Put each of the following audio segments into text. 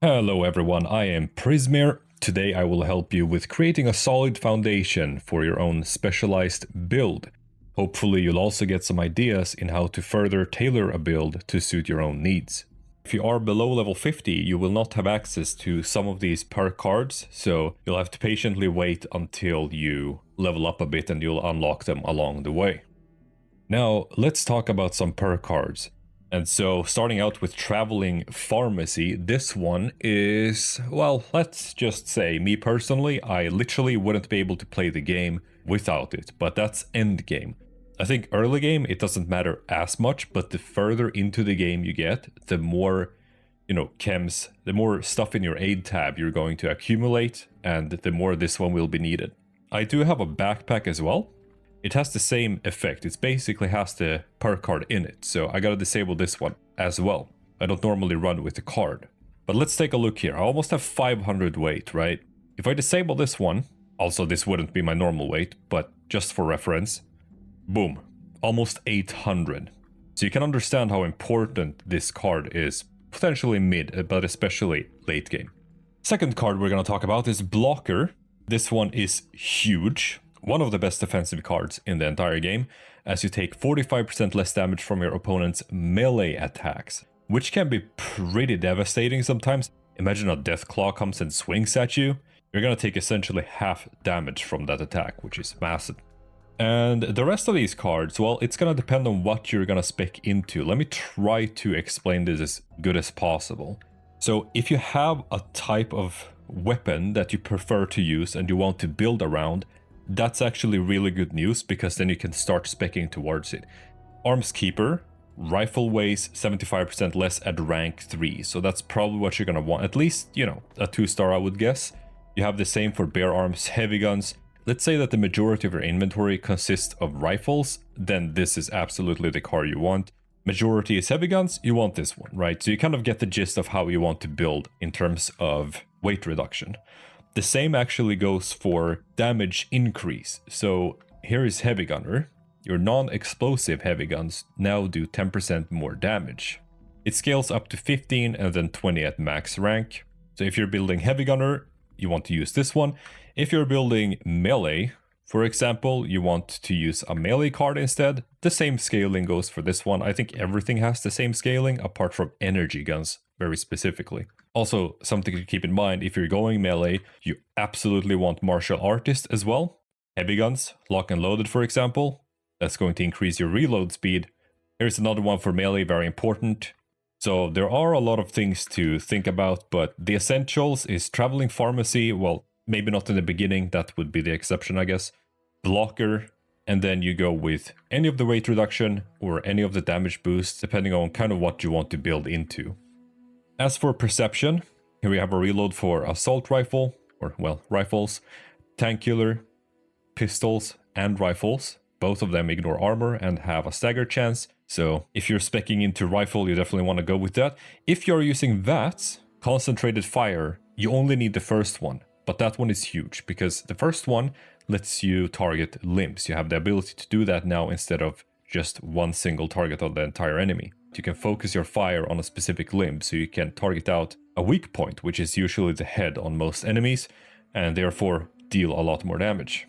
Hello everyone, I am Prizmere. Today I will help you with creating a solid foundation for your own specialized build. Hopefully you'll also get some ideas in how to further tailor a build to suit your own needs. If you are below level 50, you will not have access to some of these perk cards, so you'll have to patiently wait until you level up a bit and you'll unlock them along the way. Now let's talk about some perk cards. And so, starting out with Traveling Pharmacy, this one is, well, let's just say, me personally, I literally wouldn't be able to play the game without it, but that's end game. I think early game, it doesn't matter as much, but the further into the game you get, the more, chems, the more stuff in your aid tab you're going to accumulate, and the more this one will be needed. I do have a backpack as well. It has the same effect. It basically has the perk card in it, so I gotta disable this one as well. I don't normally run with the card. But let's take a look here. I almost have 500 weight, right? If I disable this one, also this wouldn't be my normal weight, but just for reference, boom, almost 800. So you can understand how important this card is, potentially mid, but especially late game. Second card we're gonna talk about is Blocker. This one is huge. One of the best defensive cards in the entire game, as you take 45% less damage from your opponent's melee attacks, which can be pretty devastating sometimes. Imagine a Deathclaw comes and swings at you. You're gonna take essentially half damage from that attack, which is massive. And the rest of these cards, well, it's gonna depend on what you're gonna spec into. Let me try to explain this as good as possible. So if you have a type of weapon that you prefer to use and you want to build around, that's actually really good news, because then you can start speccing towards it. Arms Keeper, rifle weighs 75% less at rank 3, so that's probably what you're gonna want. At least, a 2-star I would guess. You have the same for Bare Arms, Heavy Guns. Let's say that the majority of your inventory consists of rifles, then this is absolutely the car you want. Majority is Heavy Guns, you want this one, right? So you kind of get the gist of how you want to build in terms of weight reduction. The same actually goes for damage increase. So here is Heavy Gunner. Your non-explosive heavy guns now do 10% more damage. It scales up to 15 and then 20 at max rank. So if you're building Heavy Gunner, you want to use this one. If you're building melee, for example, you want to use a melee card instead. The same scaling goes for this one. I think everything has the same scaling apart from energy guns very specifically. Also, something to keep in mind, if you're going melee, you absolutely want Martial Artist as well. Heavy Guns, Lock and Loaded for example, that's going to increase your reload speed. Here's another one for melee, very important. So there are a lot of things to think about, but the essentials is Traveling Pharmacy, well, maybe not in the beginning, that would be the exception I guess. Blocker, and then you go with any of the weight reduction or any of the damage boosts, depending on kind of what you want to build into. As for Perception, here we have a reload for Assault Rifle, or well, rifles, Tank Killer, pistols, and rifles. Both of them ignore armor and have a stagger chance, so if you're speccing into rifle, you definitely want to go with that. If you're using VATS, Concentrated Fire, you only need the first one, but that one is huge, because the first one lets you target limbs. You have the ability to do that now instead of just one single target on the entire enemy. You can focus your fire on a specific limb, so you can target out a weak point, which is usually the head on most enemies, and therefore deal a lot more damage.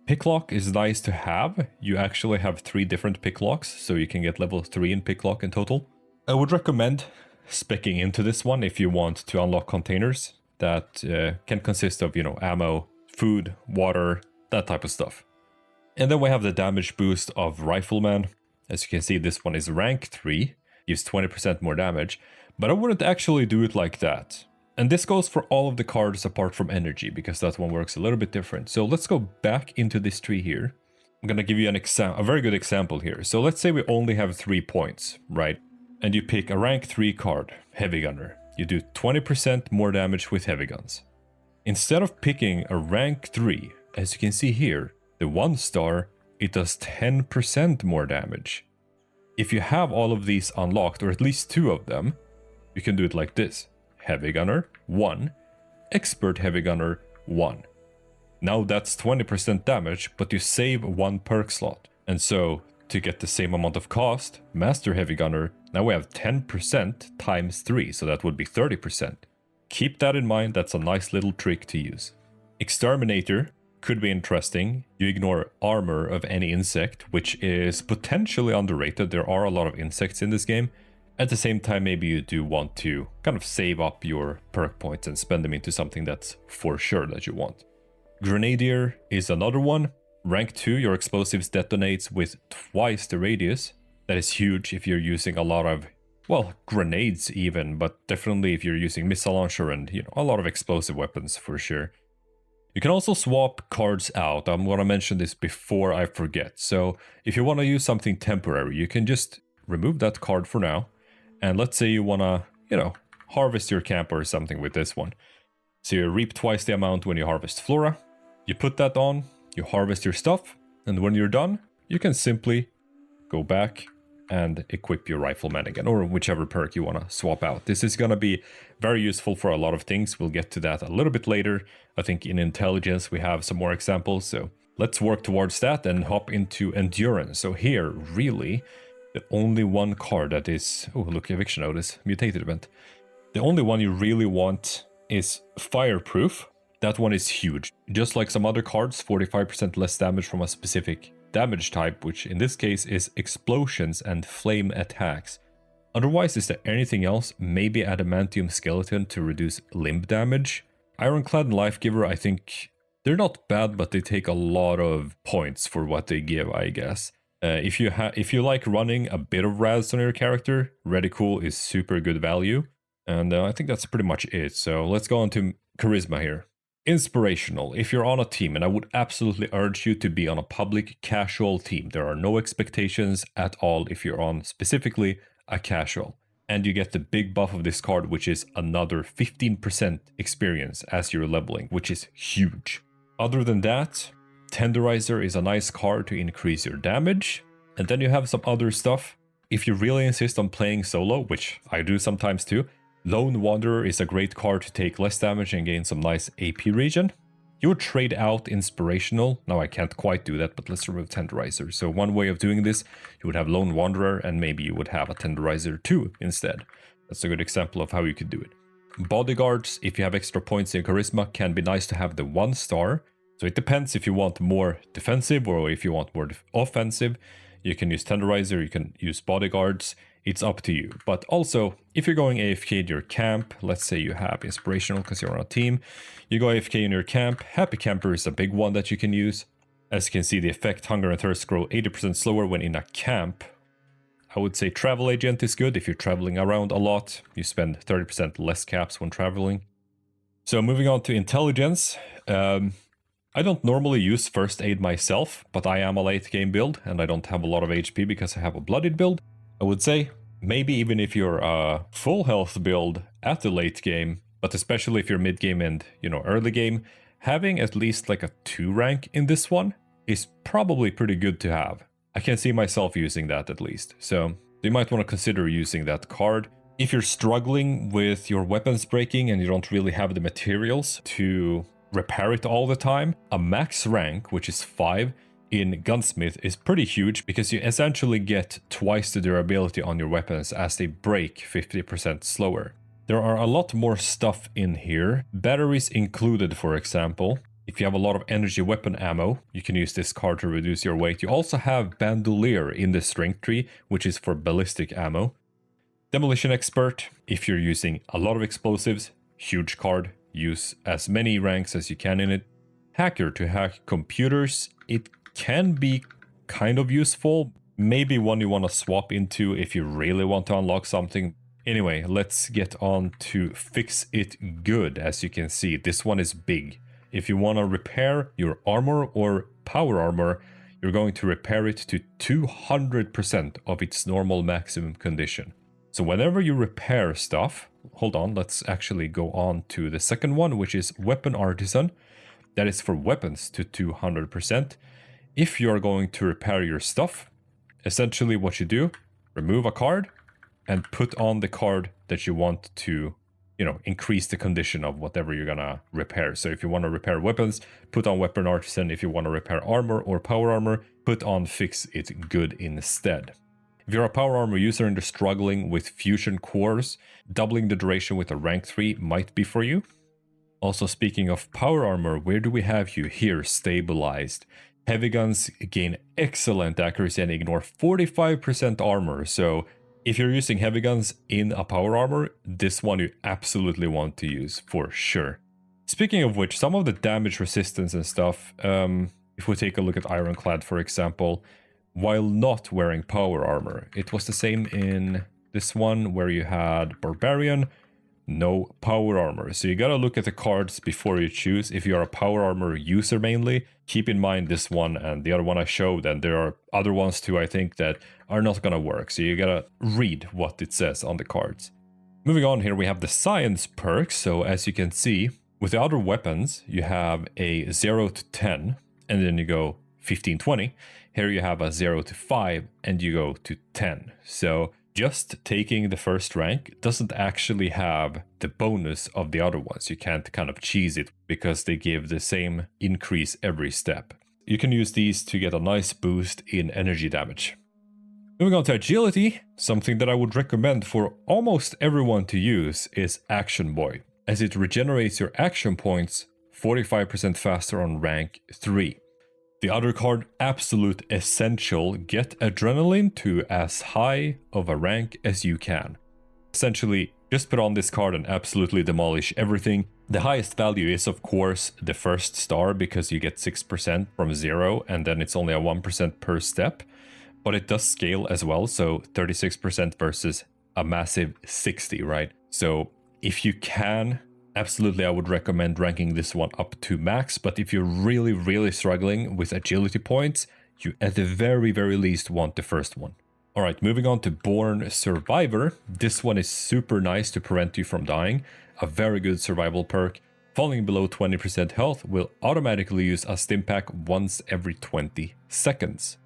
Picklock is nice to have. You actually have 3 different picklocks, so you can get level 3 in picklock in total. I would recommend speccing into this one if you want to unlock containers that can consist of, ammo, food, water, that type of stuff. And then we have the damage boost of Rifleman. As you can see, this one is rank 3. Gives 20% more damage, but I wouldn't actually do it like that. And this goes for all of the cards apart from energy, because that one works a little bit different. So let's go back into this tree here. I'm gonna give you a very good example here. So let's say we only have 3 points, right? And you pick a rank 3 card, Heavy Gunner. You do 20% more damage with heavy guns. Instead of picking a rank 3, as you can see here, the 1-star, it does 10% more damage. If you have all of these unlocked, or at least 2 of them, you can do it like this. Heavy Gunner, 1. Expert Heavy Gunner, 1. Now that's 20% damage, but you save 1 perk slot. And so, to get the same amount of cost, Master Heavy Gunner, now we have 10% times 3, so that would be 30%. keep that in mind. That's a nice little trick to use. Exterminator could be interesting. You ignore armor of any insect, which is potentially underrated. There are a lot of insects in this game. At the same time, maybe you do want to kind of save up your perk points and spend them into something that's for sure that you want. Grenadier is another one. Rank 2, your explosives detonates with twice the radius. That is huge if you're using a lot of, well, grenades even, but definitely if you're using missile launcher and, you know, a lot of explosive weapons for sure. You can also swap cards out. I'm going to mention this before I forget. So if you want to use something temporary, you can just remove that card for now. And let's say you want to, you know, harvest your camp or something with this one. So you reap twice the amount when you harvest flora. You put that on, you harvest your stuff, and when you're done, you can simply go back and equip your rifleman again, or whichever perk you want to swap out. This is going to be very useful for a lot of things. We'll get to that a little bit later. I think in intelligence we have some more examples, so let's work towards that and hop into endurance. So here, really, the only one card that is... Oh, look, eviction notice, mutated event. The only one you really want is fireproof. That one is huge. Just like some other cards, 45% less damage from a specific damage type, which in this case is explosions and flame attacks. Otherwise, is there anything else? Maybe adamantium skeleton to reduce limb damage. Ironclad and Lifegiver, I think they're not bad, but they take a lot of points for what they give, I guess. If you like running a bit of Raz on your character, Reticle is super good value. And I think that's pretty much it. So let's go on to Charisma here. Inspirational. If you're on a team, and I would absolutely urge you to be on a public casual team. There are no expectations at all if you're on specifically a casual. And you get the big buff of this card, which is another 15% experience as you're leveling, which is huge. Other than that, Tenderizer is a nice card to increase your damage. And then you have some other stuff. If you really insist on playing solo, which I do sometimes too, Lone Wanderer is a great card to take less damage and gain some nice AP regen. You would trade out Inspirational. Now I can't quite do that, but let's remove Tenderizer. So one way of doing this, you would have Lone Wanderer and maybe you would have a Tenderizer too instead. That's a good example of how you could do it. Bodyguards, if you have extra points in Charisma, can be nice to have the 1-star. So it depends if you want more defensive or if you want more offensive. You can use Tenderizer, you can use Bodyguards. It's up to you. But also, if you're going AFK in your camp, let's say you have Inspirational because you're on a team, you go AFK in your camp, Happy Camper is a big one that you can use. As you can see, the effect Hunger and Thirst grow 80% slower when in a camp. I would say Travel Agent is good if you're traveling around a lot. You spend 30% less caps when traveling. So moving on to Intelligence. I don't normally use First Aid myself, but I am a late game build and I don't have a lot of HP because I have a Bloodied build. I would say maybe even if you're a full health build at the late game, but especially if you're mid game and, you know, early game, having at least like a 2 rank in this one is probably pretty good to have. I can see myself using that at least. So you might want to consider using that card. If you're struggling with your weapons breaking and you don't really have the materials to repair it all the time, a max rank, which is 5, in Gunsmith is pretty huge because you essentially get twice the durability on your weapons as they break 50% slower. There are a lot more stuff in here. Batteries included, for example. If you have a lot of energy weapon ammo, you can use this card to reduce your weight. You also have Bandolier in the strength tree, which is for ballistic ammo. Demolition Expert, if you're using a lot of explosives, huge card. Use as many ranks as you can in it. Hacker to hack computers. It can be kind of useful. Maybe one you want to swap into if you really want to unlock something. Anyway, let's get on to Fix It Good. As you can see, this one is big. If you want to repair your armor or power armor, you're going to repair it to 200% of its normal maximum condition. So whenever you repair stuff, hold on, let's actually go on to the second one, which is Weapon Artisan. That is for weapons to 200%. If you're going to repair your stuff, essentially what you do, remove a card and put on the card that you want to, you know, increase the condition of whatever you're gonna repair. So if you want to repair weapons, put on Weapon Artisan. If you want to repair armor or power armor, put on Fix It Good instead. If you're a power armor user and you're struggling with fusion cores, doubling the duration with a rank 3 might be for you. Also, speaking of power armor, where do we have you? Here, stabilized. Heavy guns gain excellent accuracy and ignore 45% armor, so if you're using heavy guns in a power armor, this one you absolutely want to use, for sure. Speaking of which, some of the damage resistance and stuff, if we take a look at Ironclad, for example, while not wearing power armor, it was the same in this one where you had Barbarian, no power armor. So you gotta look at the cards before you choose. If you're a power armor user mainly, keep in mind this one and the other one I showed, and there are other ones too I think that are not gonna work. So you gotta read what it says on the cards. Moving on, here we have the science perks. So as you can see, with the other weapons, you have a 0 to 10, and then you go 15, 20. Here you have a 0 to 5, and you go to 10. So just taking the first rank doesn't actually have the bonus of the other ones. You can't kind of cheese it because they give the same increase every step. You can use these to get a nice boost in energy damage. Moving on to agility, something that I would recommend for almost everyone to use is Action Boy, as it regenerates your action points 45% faster on rank 3. The other card, Absolute Essential, get Adrenaline to as high of a rank as you can. Essentially, just put on this card and absolutely demolish everything. The highest value is of course the first star because you get 6% from 0 and then it's only a 1% per step. But it does scale as well, so 36% versus a massive 60, right? So if you can, absolutely I would recommend ranking this one up to max, but if you're really struggling with agility points, you at the very least want the first one. Alright, moving on to Born Survivor. This one is super nice to prevent you from dying. A very good survival perk. Falling below 20% health will automatically use a stim pack once every 20 seconds.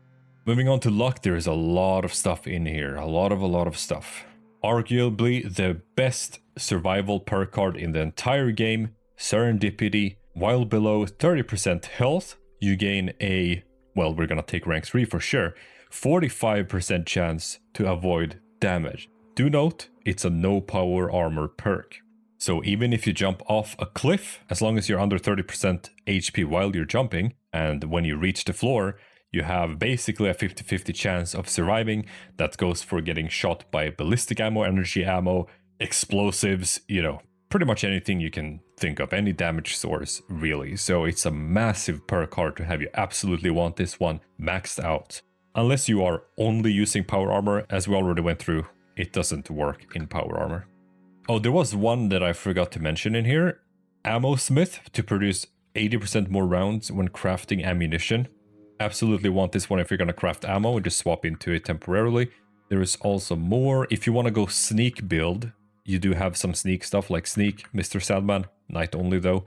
Moving on to luck, there is a lot of stuff in here. A lot of stuff. Arguably the best survival perk card in the entire game, Serendipity. While below 30% health, you gain a, well, we're gonna take rank 3 for sure, 45% chance to avoid damage. Do note, it's a no power armor perk. So even if you jump off a cliff, as long as you're under 30% HP while you're jumping, and when you reach the floor, you have basically a 50-50 chance of surviving. That goes for getting shot by ballistic ammo, energy ammo, explosives, you know, pretty much anything you can think of, any damage source, really. So it's a massive perk card to have. You absolutely want this one maxed out. Unless you are only using power armor, as we already went through, it doesn't work in power armor. Oh, there was one that I forgot to mention in here. Ammo Smith to produce 80% more rounds when crafting ammunition. Absolutely want this one if you're going to craft ammo and just swap into it temporarily. There is also more. If you want to go sneak build, you do have some sneak stuff like Sneak, Mr. Sandman, night only though,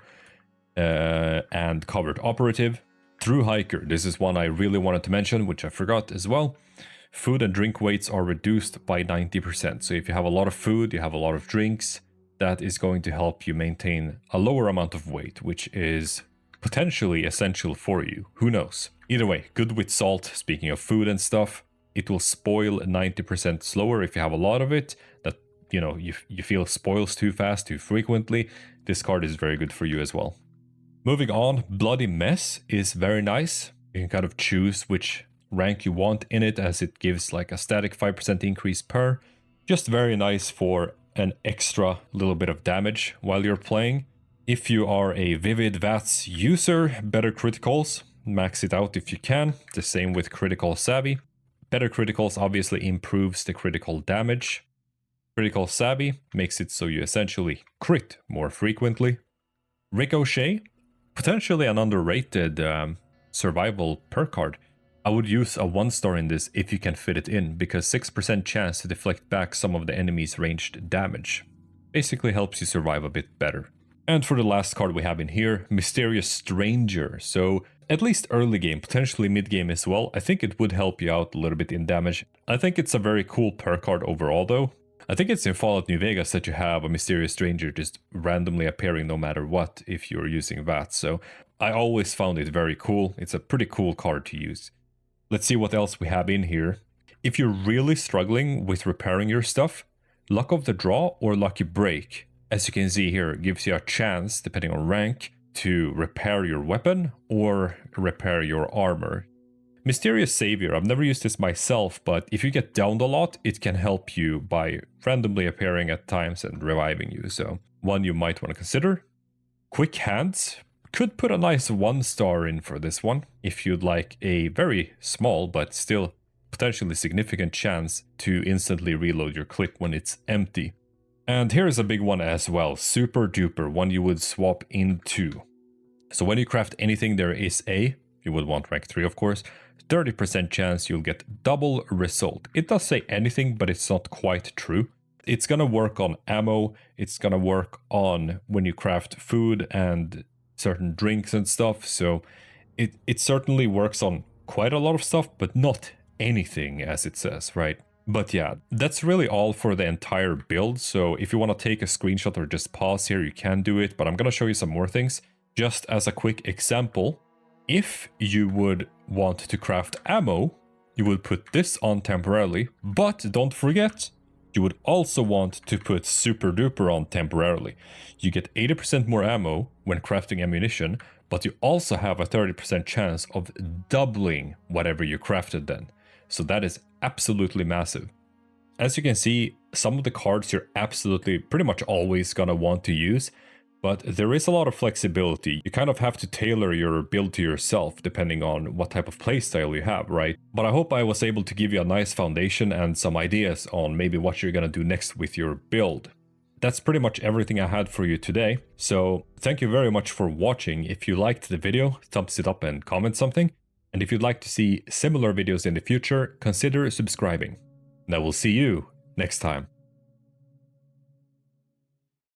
and Covered Operative. Through Hiker, this is one I really wanted to mention, which I forgot as well. Food and drink weights are reduced by 90%. So if you have a lot of food, you have a lot of drinks, that is going to help you maintain a lower amount of weight, which is potentially essential for you. Who knows? Either way, good with salt. Speaking of food and stuff, it will spoil 90% slower if you have a lot of it. That, you know, you feel spoils too fast, too frequently. This card is very good for you as well. Moving on, Bloody Mess is very nice. You can kind of choose which rank you want in it, as it gives like a static 5% increase per. Just very nice for an extra little bit of damage while you're playing. If you are a Vivid VATS user, better criticals, max it out if you can. The same with Critical Savvy. Better criticals obviously improves the critical damage. Critical Savvy makes it so you essentially crit more frequently. Ricochet, potentially an underrated survival perk card. I would use a 1-star in this if you can fit it in, because 6% chance to deflect back some of the enemy's ranged damage. Basically helps you survive a bit better. And for the last card we have in here, Mysterious Stranger. So at least early game, potentially mid game as well, I think it would help you out a little bit in damage. I think it's a very cool perk card overall though. I think it's in Fallout New Vegas that you have a Mysterious Stranger just randomly appearing no matter what if you're using VATS. So I always found it very cool. It's a pretty cool card to use. Let's see what else we have in here. If you're really struggling with repairing your stuff, Luck of the Draw or Lucky Break, as you can see here, gives you a chance, depending on rank, to repair your weapon or repair your armor. Mysterious Savior, I've never used this myself, but if you get downed a lot, it can help you by randomly appearing at times and reviving you, so one you might want to consider. Quick Hands, could put a nice 1-star in for this one, if you'd like a very small but still potentially significant chance to instantly reload your clip when it's empty. And here's a big one as well, Super Duper, one you would swap into. So when you craft anything there is a, you would want rank 3 of course, 30% chance you'll get double result. It does say anything, but it's not quite true. It's gonna work on ammo, it's gonna work on when you craft food and certain drinks and stuff, so it certainly works on quite a lot of stuff, but not anything as it says, right? But yeah, that's really all for the entire build, so if you want to take a screenshot or just pause here, you can do it, but I'm gonna show you some more things. Just as a quick example, if you would want to craft ammo, you would put this on temporarily, but don't forget, you would also want to put Super Duper on temporarily. You get 80% more ammo when crafting ammunition, but you also have a 30% chance of doubling whatever you crafted then. So that is absolutely massive. As you can see, some of the cards you're absolutely pretty much always gonna want to use, but there is a lot of flexibility. You kind of have to tailor your build to yourself depending on what type of playstyle you have, right? But I hope I was able to give you a nice foundation and some ideas on maybe what you're gonna do next with your build. That's pretty much everything I had for you today. So thank you very much for watching. If you liked the video, thumbs it up and comment something. And if you'd like to see similar videos in the future, consider subscribing. And I will see you next time.